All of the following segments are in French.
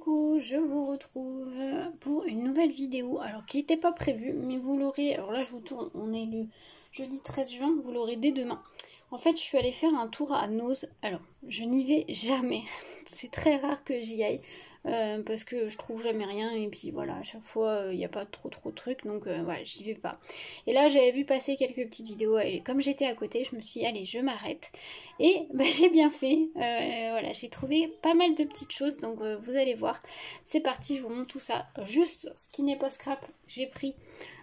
Coucou, je vous retrouve pour une nouvelle vidéo, alors qui n'était pas prévue, mais vous l'aurez, alors là je vous tourne, on est le jeudi 13 juin, vous l'aurez dès demain. En fait, je suis allée faire un tour à Noz. Alors, je n'y vais jamais, c'est très rare que j'y aille, parce que je trouve jamais rien, et puis voilà, à chaque fois, il n'y a pas trop de trucs, donc voilà, j'y vais pas. Et là, j'avais vu passer quelques petites vidéos, et comme j'étais à côté, je me suis dit, allez, je m'arrête. Et bah, j'ai bien fait, voilà, j'ai trouvé pas mal de petites choses, donc vous allez voir. C'est parti, je vous montre tout ça. Juste, ce qui n'est pas scrap, j'ai pris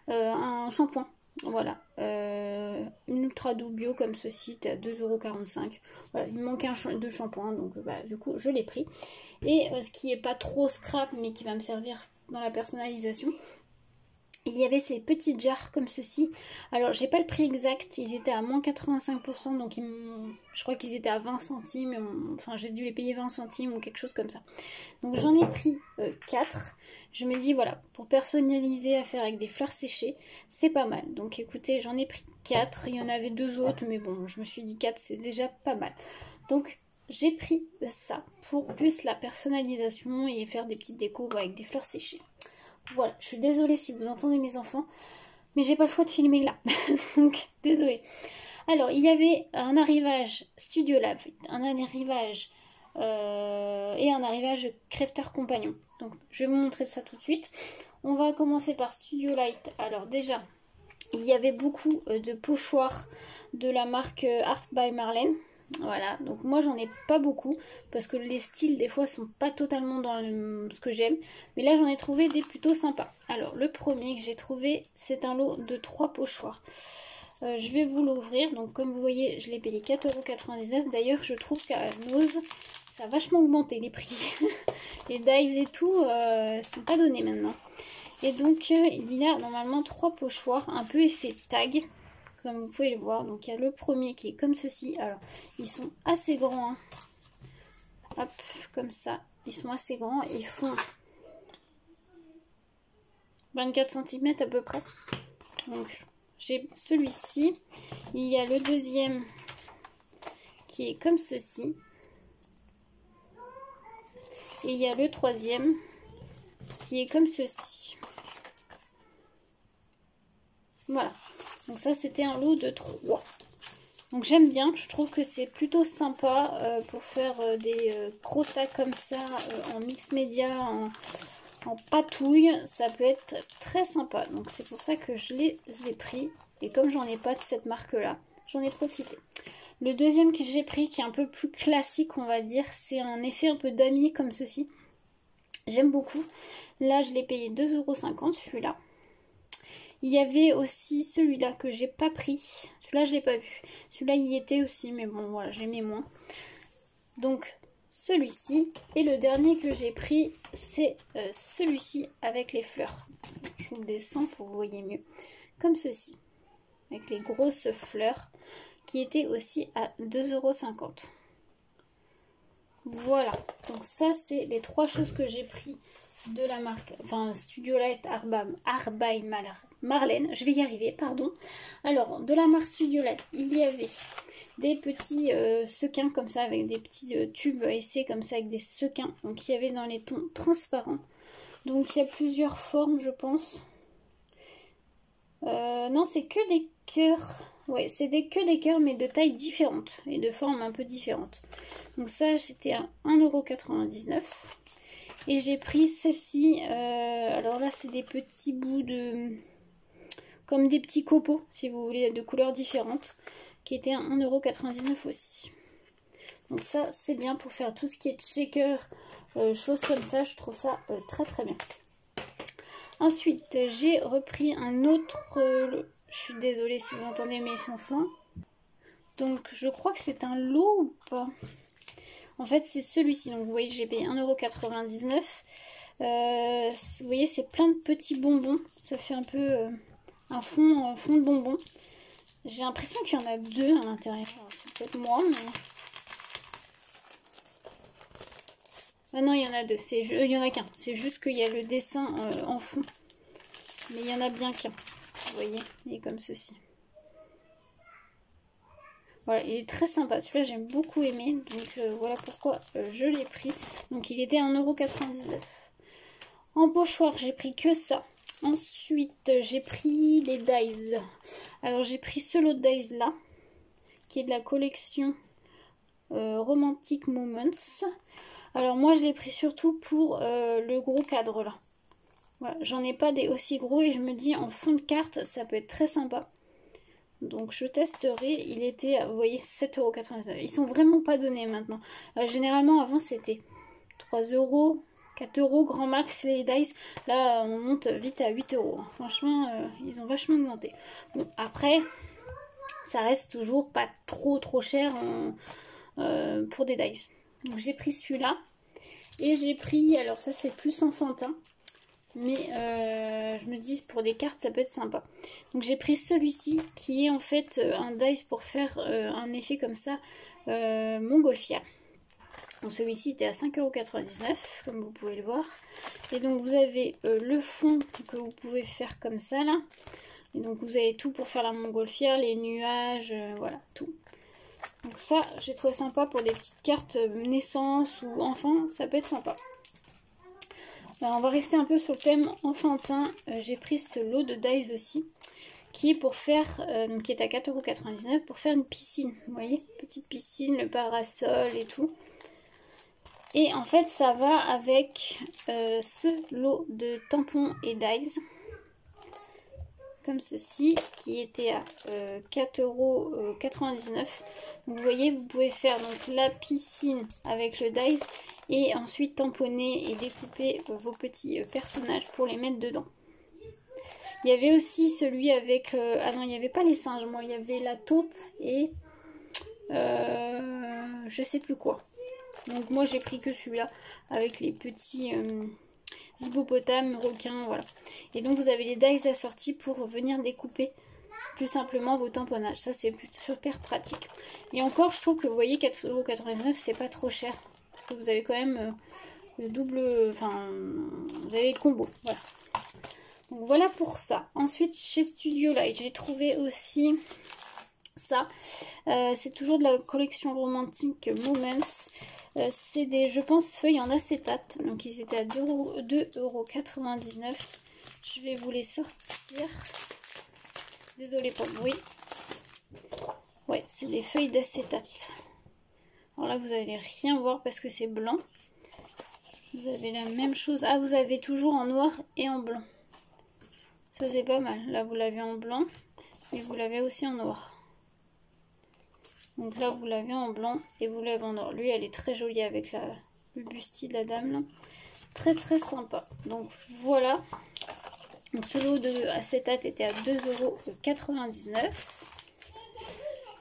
un shampoing. Voilà, une ultra doux bio comme ceci, t'es à 2,45 €. Voilà, il me manquait de shampoing, donc bah, du coup je l'ai pris. Et ce qui est pas trop scrap, mais qui va me servir dans la personnalisation, il y avait ces petites jarres comme ceci. Alors j'ai pas le prix exact, ils étaient à moins 85%, donc je crois qu'ils étaient à 20 centimes, enfin j'ai dû les payer 20 centimes ou quelque chose comme ça. Donc j'en ai pris 4. Je me dis voilà, pour personnaliser à faire avec des fleurs séchées, c'est pas mal. Donc écoutez, j'en ai pris 4, il y en avait 2 autres, mais bon, je me suis dit 4 c'est déjà pas mal. Donc j'ai pris ça pour plus la personnalisation et faire des petites décos avec des fleurs séchées. Voilà, je suis désolée si vous entendez mes enfants, mais j'ai pas le choix de filmer là, donc désolée. Alors, il y avait un arrivage Studio Lab, un arrivage et un arrivage Crafter Compagnon. Donc, je vais vous montrer ça tout de suite. On va commencer par Studio Light. Alors déjà, il y avait beaucoup de pochoirs de la marque Art by Marlène. Voilà, donc moi j'en ai pas beaucoup parce que les styles des fois sont pas totalement dans ce que j'aime, mais là j'en ai trouvé des plutôt sympas. Alors le premier que j'ai trouvé, c'est un lot de 3 pochoirs. Je vais vous l'ouvrir, donc comme vous voyez je l'ai payé 4,99 €. D'ailleurs je trouve qu'à Noz ça a vachement augmenté les prix. Les dies et tout sont pas donnés maintenant. Et donc il y a normalement 3 pochoirs un peu effet tag, comme vous pouvez le voir. Donc il y a le premier qui est comme ceci. Alors ils sont assez grands, hein. Hop, comme ça, ils sont assez grands, ils font 24 cm à peu près. Donc j'ai celui-ci, il y a le deuxième qui est comme ceci, et il y a le troisième qui est comme ceci. Voilà, donc ça c'était un lot de 3. Donc j'aime bien, je trouve que c'est plutôt sympa pour faire des gros tas comme ça en mix média, en patouille, ça peut être très sympa. Donc c'est pour ça que je les ai pris, et comme j'en ai pas de cette marque là, j'en ai profité. Le deuxième que j'ai pris, qui est un peu plus classique on va dire, c'est un effet un peu damier comme ceci. J'aime beaucoup. Là je l'ai payé 2,50 € celui-là. Il y avait aussi celui-là que j'ai pas pris. Celui-là, je l'ai pas vu. Celui-là, il y était aussi, mais bon, voilà, j'aimais moins. Donc, celui-ci. Et le dernier que j'ai pris, c'est celui-ci avec les fleurs. Je vous le descends pour que vous voyez mieux. Comme ceci. Avec les grosses fleurs, qui étaient aussi à 2,50 €. Voilà. Donc ça, c'est les 3 choses que j'ai pris de la marque, enfin Studio Light Art by Marlène, je vais y arriver, pardon. Alors, de la marque Studio Light, il y avait des petits sequins comme ça, avec des petits tubes à essai comme ça, avec des sequins. Donc, il y avait dans les tons transparents. Donc, il y a plusieurs formes, je pense. Non, c'est que des cœurs. Ouais, c'est que des cœurs, mais de tailles différentes et de formes un peu différentes. Donc, ça, c'était à 1,99 €. Et j'ai pris celle-ci, alors là c'est des petits bouts de, comme des petits copeaux si vous voulez, de couleurs différentes, qui étaient à 1,99 € aussi. Donc ça c'est bien pour faire tout ce qui est shaker, choses comme ça, je trouve ça très très bien. Ensuite j'ai repris un autre, je suis désolée si vous entendez mes enfants, donc je crois que c'est un lot ou pas? En fait, c'est celui-ci. Donc, vous voyez, j'ai payé 1,99 €. Vous voyez, c'est plein de petits bonbons. Ça fait un peu un fond de bonbons. J'ai l'impression qu'il y en a 2 à l'intérieur. C'est peut-être moi, mais... Ah non, il y en a 2. Il y en a qu'un. C'est juste qu'il y a le dessin en fond. Mais il y en a bien qu'un. Vous voyez, il est comme ceci. Voilà, il est très sympa. Celui-là, j'ai beaucoup aimé. Donc voilà pourquoi je l'ai pris. Donc il était à 1,99 €. En pochoir, j'ai pris que ça. Ensuite, j'ai pris les dies. Alors j'ai pris ce lot de dies là, qui est de la collection Romantic Moments. Alors moi je l'ai pris surtout pour le gros cadre là. Voilà, j'en ai pas des aussi gros et je me dis en fond de carte ça peut être très sympa. Donc je testerai. Il était, vous voyez, 7,99 €. Ils sont vraiment pas donnés maintenant. Généralement avant c'était 3 €, 4 € grand max les dice. Là on monte vite à 8 €. Franchement ils ont vachement augmenté. Bon après ça reste toujours pas trop cher pour des dice. Donc j'ai pris celui-là. Et j'ai pris, alors ça c'est plus enfantin. Mais je me dis pour des cartes ça peut être sympa. Donc j'ai pris celui-ci qui est en fait un dice pour faire un effet comme ça montgolfière. Donc celui-ci était à 5,99 € comme vous pouvez le voir. Et donc vous avez le fond que vous pouvez faire comme ça là. Et donc vous avez tout pour faire la montgolfière, les nuages, voilà tout. Donc ça j'ai trouvé sympa pour des petites cartes naissance ou enfant, ça peut être sympa. Alors, on va rester un peu sur le thème enfantin. J'ai pris ce lot de dies aussi, qui est pour faire, donc qui est à 4,99 € pour faire une piscine. Vous voyez, petite piscine, le parasol et tout. Et en fait, ça va avec ce lot de tampons et dies, comme ceci, qui était à 4,99 €. Donc, vous voyez, vous pouvez faire donc la piscine avec le dies. Et ensuite tamponner et découper vos petits personnages pour les mettre dedans. Il y avait aussi celui avec... ah non, il n'y avait pas les singes, moi. Il y avait la taupe et... je sais plus quoi. Donc moi j'ai pris que celui-là avec les petits hippopotames, requins, voilà. Et donc vous avez les dies assortis pour venir découper plus simplement vos tamponnages. Ça c'est super pratique. Et encore je trouve que vous voyez 4,99 € c'est pas trop cher. Vous avez quand même le double, enfin vous avez le combo, voilà. Donc voilà pour ça. Ensuite chez Studio Light j'ai trouvé aussi ça. C'est toujours de la collection Romantic Moments. C'est des, je pense, feuilles en acétate. Donc ils étaient à 2,99 €. Je vais vous les sortir. Désolée pour le bruit. Ouais, c'est des feuilles d'acétate. Alors là, vous n'allez rien voir parce que c'est blanc. Vous avez la même chose. Ah, vous avez toujours en noir et en blanc. Ça, c'est pas mal. Là, vous l'avez en blanc et vous l'avez aussi en noir. Donc là, vous l'avez en blanc et vous l'avez en noir. Lui, elle est très jolie avec le busti de la dame. Là. Très, très sympa. Donc voilà. Donc ce lot de acétate était à 2,99 €.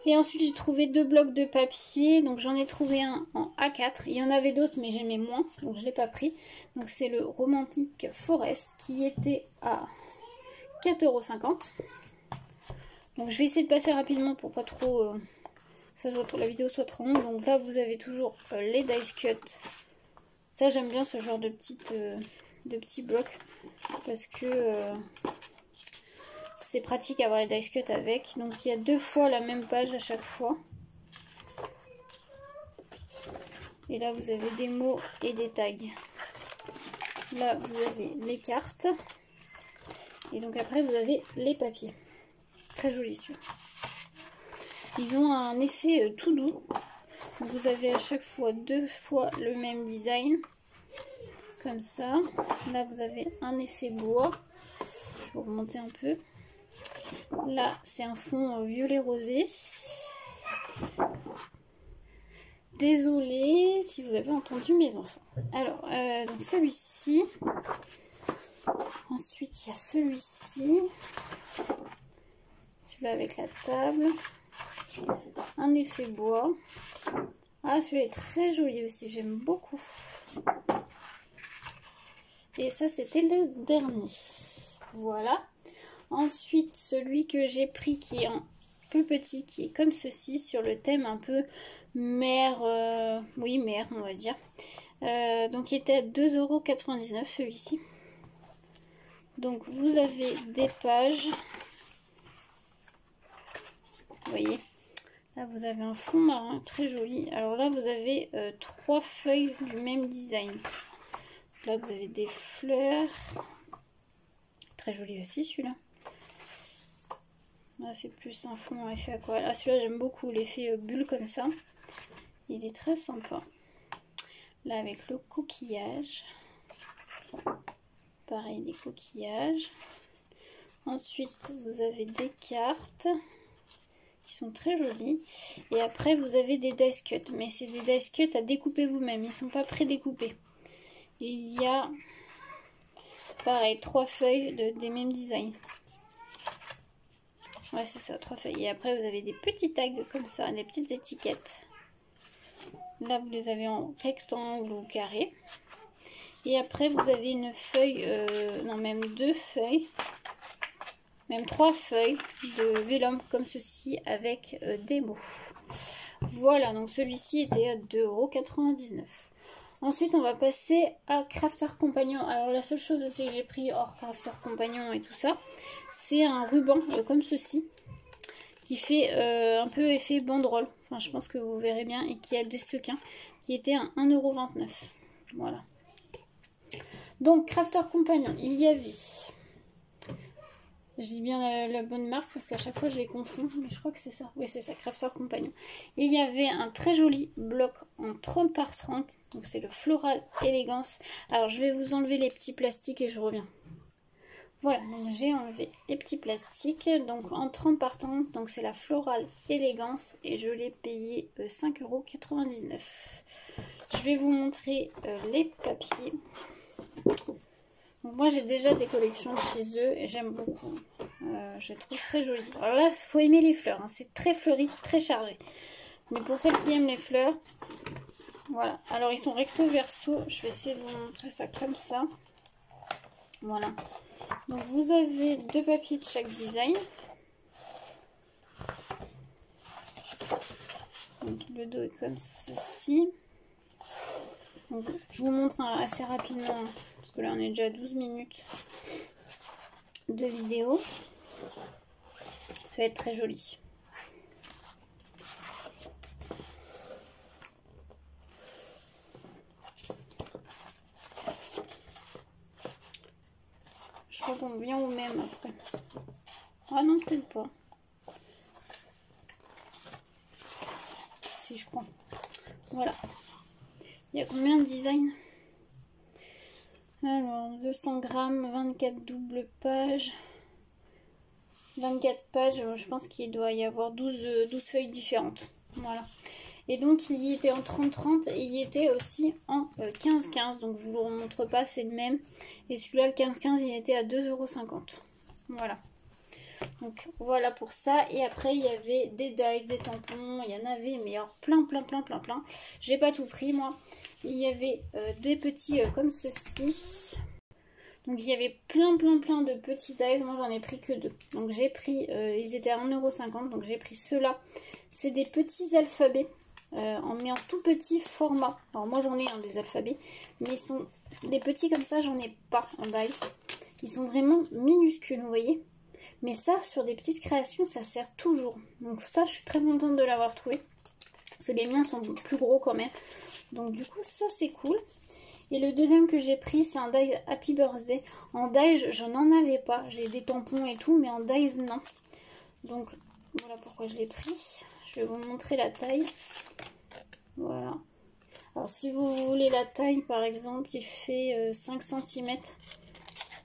Et ensuite j'ai trouvé deux blocs de papier, donc j'en ai trouvé un en A4, il y en avait d'autres mais j'aimais moins, donc je ne l'ai pas pris. Donc c'est le Romantic Forest qui était à 4,50 €. Donc je vais essayer de passer rapidement pour pas trop la vidéo soit trop longue. Donc là vous avez toujours les dice cut. Ça j'aime bien ce genre de petits blocs parce que c'est pratique à avoir les dice cut avec. Donc il y a 2 fois la même page à chaque fois. Et là vous avez des mots et des tags. Là vous avez les cartes. Et donc après vous avez les papiers. Très joli celui-là. Ils ont un effet tout doux. Donc vous avez à chaque fois 2 fois le même design. Comme ça. Là vous avez un effet bois. Je vais remonter un peu. Là, c'est un fond violet rosé. Désolée si vous avez entendu mes enfants. Alors, donc celui-ci. Ensuite, il y a celui-ci. Celui-là avec la table. Un effet bois. Ah, celui-là est très joli aussi. J'aime beaucoup. Et ça, c'était le dernier. Voilà. Ensuite, celui que j'ai pris qui est un peu petit, qui est comme ceci, sur le thème un peu mer, oui mer on va dire. Donc il était à 2,99 € celui-ci. Donc vous avez des pages, vous voyez, Là, vous avez un fond marin très joli. Alors là, vous avez 3 feuilles du même design. Là, vous avez des fleurs. Très joli aussi, celui-là. Là, c'est plus un fond en effet aquarelle. Ah, celui-là, j'aime beaucoup l'effet bulle comme ça. Il est très sympa. Là, avec le coquillage. Pareil, les coquillages. Ensuite, vous avez des cartes qui sont très jolies. Et après, vous avez des dice cuts. Mais c'est des dice cuts à découper vous-même. Ils ne sont pas pré-découpés. Il y a, pareil, 3 feuilles des mêmes designs. Ouais, c'est ça, 3 feuilles. Et après, vous avez des petits tags comme ça, des petites étiquettes. Là, vous les avez en rectangle ou carré. Et après, vous avez une feuille, non, même 2 feuilles, même 3 feuilles de vélum comme ceci avec des mots. Voilà, donc celui-ci était à 2,99 €. Ensuite, on va passer à Crafter Compagnon. Alors, la seule chose aussi que j'ai pris hors Crafter Compagnon et tout ça, c'est un ruban comme ceci, qui fait un peu effet banderole. Enfin, je pense que vous verrez bien, et qui a des sequins, qui était à 1,29 €. Voilà. Donc, Crafter Compagnon, il y avait... Je dis bien la bonne marque parce qu'à chaque fois je les confonds, mais je crois que c'est ça. Oui, c'est ça, Crafter Compagnon. Il y avait un très joli bloc en 30 par 30, donc c'est le Floral Elegance. Alors je vais vous enlever les petits plastiques et je reviens. Voilà, donc j'ai enlevé les petits plastiques, donc en 30 par 30, donc c'est la Floral Elegance et je l'ai payé 5,99 €. Je vais vous montrer les papiers. Donc moi j'ai déjà des collections de chez eux et j'aime beaucoup. Je les trouve très jolies. Alors là, il faut aimer les fleurs. Hein. C'est très fleuri, très chargé. Mais pour celles qui aiment les fleurs, voilà. Alors ils sont recto verso. Je vais essayer de vous montrer ça comme ça. Voilà. Donc vous avez 2 papiers de chaque design. Donc le dos est comme ceci. Donc, je vous montre assez rapidement. Parce que là on est déjà à 12 minutes de vidéo. Ça va être très joli. Je crois qu'on vient au même après. Ah non, peut-être pas. Si je crois. Voilà. Il y a combien de designs? Alors, 200 grammes, 24 doubles pages. 24 pages, je pense qu'il doit y avoir 12 feuilles différentes. Voilà. Et donc, il y était en 30-30 et il y était aussi en 15-15. Donc, je ne vous le remontre pas, c'est le même. Et celui-là, le 15-15, il était à 2,50 €. Voilà. Donc, voilà pour ça. Et après, il y avait des dies, des tampons. Il y en avait, mais alors plein. J'ai pas tout pris, moi. Il y avait des petits comme ceci. Donc il y avait plein de petits dies. Moi j'en ai pris que 2. Donc j'ai pris, ils étaient à 1,50 €. Donc j'ai pris ceux-là. C'est des petits alphabets. Mais en tout petit format. Alors moi j'en ai un des alphabets. Mais ils sont des petits comme ça, j'en ai pas en dies. Ils sont vraiment minuscules, vous voyez. Mais ça, sur des petites créations, ça sert toujours. Donc ça, je suis très contente de l'avoir trouvé. Parce que les miens sont plus gros quand même. Donc du coup, ça c'est cool. Et le deuxième que j'ai pris, c'est un die Happy Birthday. En die, je n'en avais pas. J'ai des tampons et tout, mais en dies, non. Donc voilà pourquoi je l'ai pris. Je vais vous montrer la taille. Voilà. Alors si vous voulez la taille, par exemple, il fait 5 cm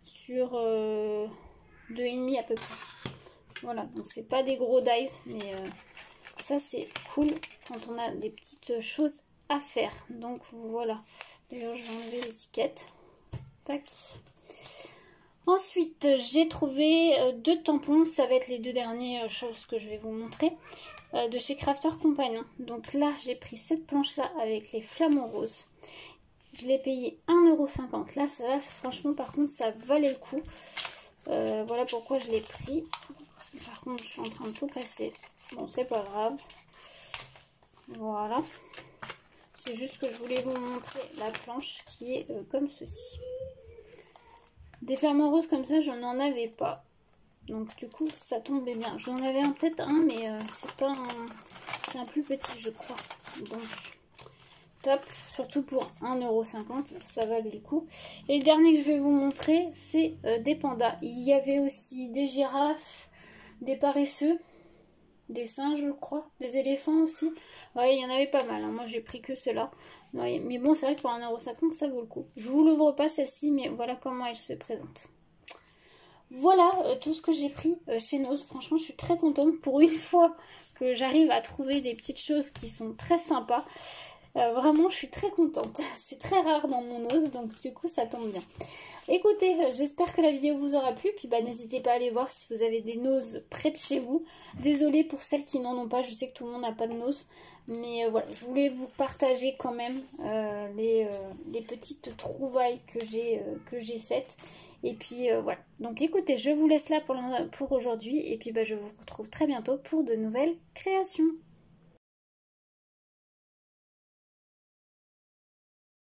sur 2,5 à peu près. Voilà, donc c'est pas des gros dies, mais ça c'est cool quand on a des petites choses à faire. Donc voilà. D'ailleurs, je vais enlever l'étiquette. Tac. Ensuite, j'ai trouvé 2 tampons. Ça va être les 2 dernières choses que je vais vous montrer. De chez Crafter Compagnon. Donc là, j'ai pris cette planche-là avec les flamants roses. Je l'ai payé 1,50 €. Là, ça, franchement, par contre, ça valait le coup. Voilà pourquoi je l'ai pris. Par contre, je suis en train de tout casser. Bon, c'est pas grave. Voilà. C'est juste que je voulais vous montrer la planche qui est comme ceci. Des flamants roses comme ça, je n'en avais pas. Donc du coup, ça tombait bien. J'en avais peut-être un, mais c'est pas c'est un plus petit, je crois. Donc, top. Surtout pour 1,50 €, ça valait le coup. Et le dernier que je vais vous montrer, c'est des pandas. Il y avait aussi des girafes, des paresseux, des singes, je crois, des éléphants aussi. Ouais, il y en avait pas mal. Hein. Moi, j'ai pris que ceux-là. Ouais, mais bon, c'est vrai que pour 1,50 €, ça vaut le coup. Je vous l'ouvre pas celle-ci, mais voilà comment elle se présente. Voilà tout ce que j'ai pris chez Noz. Franchement, je suis très contente pour une fois que j'arrive à trouver des petites choses qui sont très sympas. Vraiment, je suis très contente. C'est très rare dans mon Noz, donc du coup, ça tombe bien. Écoutez, j'espère que la vidéo vous aura plu. Puis n'hésitez pas à aller voir si vous avez des Noz près de chez vous. Désolée pour celles qui n'en ont pas. Je sais que tout le monde n'a pas de Noz. Mais voilà, je voulais vous partager quand même les petites trouvailles que j'ai faites. Et puis voilà. Donc écoutez, je vous laisse là pour aujourd'hui. Et puis je vous retrouve très bientôt pour de nouvelles créations.